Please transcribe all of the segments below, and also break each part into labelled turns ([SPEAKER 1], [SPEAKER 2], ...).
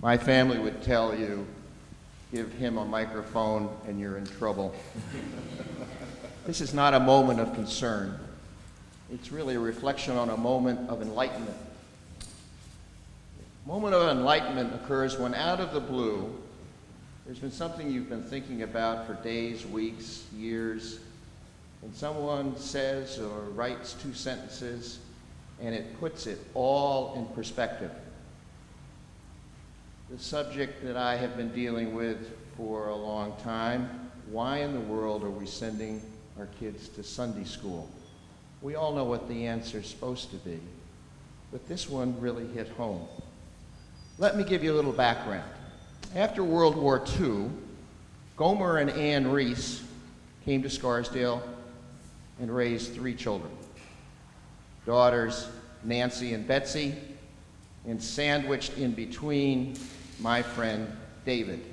[SPEAKER 1] My family would tell you, give him a microphone and you're in trouble. This is not a moment of concern. It's really a reflection on a moment of enlightenment. A moment of enlightenment occurs when out of the blue, there's been something you've been thinking about for days, weeks, years, and someone says or writes 2 sentences, and it puts it all in perspective. The subject that I have been dealing with for a long time, why in the world are we sending our kids to Sunday school? We all know what the answer is supposed to be, but this one really hit home. Let me give you a little background. After World War II, Gomer and Ann Reese came to Scarsdale and raised 3 children. Daughters Nancy and Betsy, and sandwiched in between, my friend David.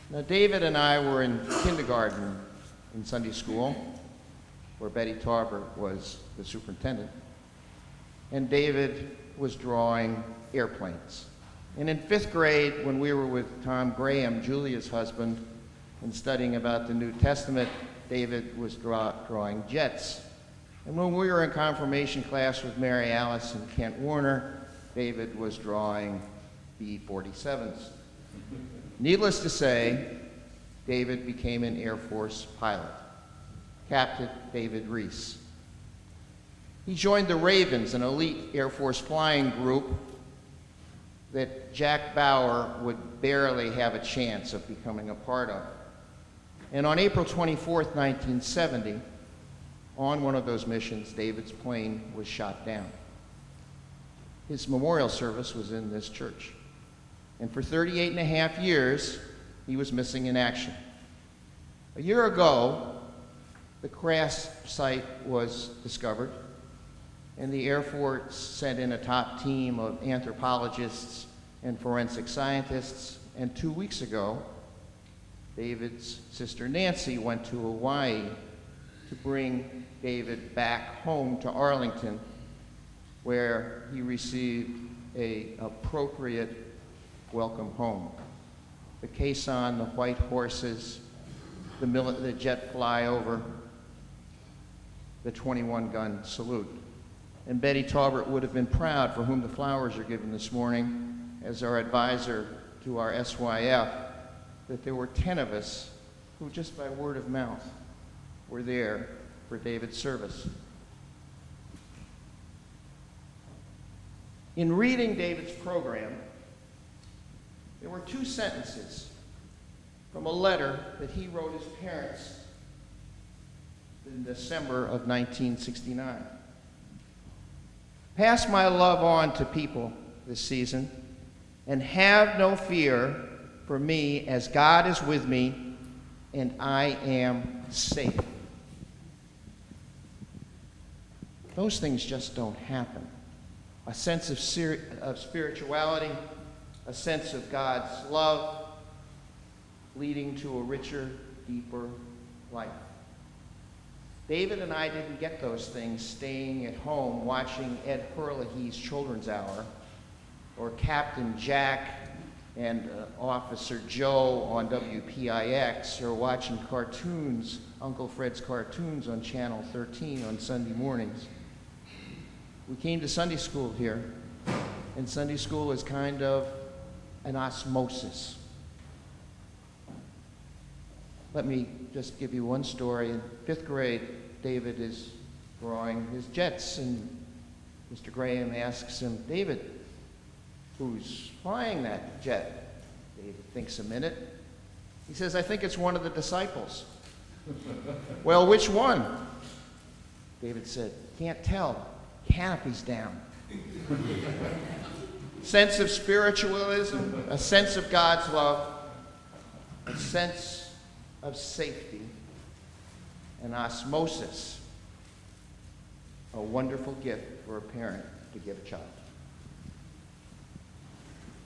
[SPEAKER 1] Now, David and I were in kindergarten in Sunday school, where Betty Tarver was the superintendent, and David was drawing airplanes. And in 5th grade, when we were with Tom Graham, Julia's husband, and studying about the New Testament, David was drawing jets. And when we were in confirmation class with Mary Alice and Kent Warner, David was drawing B-47s. Needless to say, David became an Air Force pilot, Captain David Reese. He joined the Ravens, an elite Air Force flying group that Jack Bauer would barely have a chance of becoming a part of. And on April 24th, 1970, on one of those missions, David's plane was shot down. His memorial service was in this church. And for 38 and a half years, he was missing in action. A year ago, the crash site was discovered, and the Air Force sent in a top team of anthropologists and forensic scientists. And 2 weeks ago, David's sister Nancy went to Hawaii to bring David back home to Arlington, where he received an appropriate welcome home. The caisson, the white horses, the jet flyover, the 21-gun salute. And Betty Talbert would have been proud, for whom the flowers are given this morning, as our advisor to our SYF, that there were 10 of us who, just by word of mouth, were there for David's service. In reading David's program, there were 2 sentences from a letter that he wrote his parents in December of 1969. Pass my love on to people this season, and have no fear for me, as God is with me, and I am safe. Those things just don't happen. A sense of spirituality, a sense of God's love, leading to a richer, deeper life. David and I didn't get those things staying at home watching Ed Herlihy's Children's Hour, or Captain Jack and Officer Joe on WPIX, or watching cartoons, Uncle Fred's cartoons on Channel 13 on Sunday mornings. We came to Sunday school here, and Sunday school is kind of an osmosis. Let me just give you one story. In 5th grade, David is drawing his jets, and Mr. Graham asks him, David, who's flying that jet? David thinks a minute. He says, I think it's one of the disciples. Well, which one? David said, can't tell. Canopy's down. Sense of spiritualism, a sense of God's love, a sense of safety, and osmosis, a wonderful gift for a parent to give a child.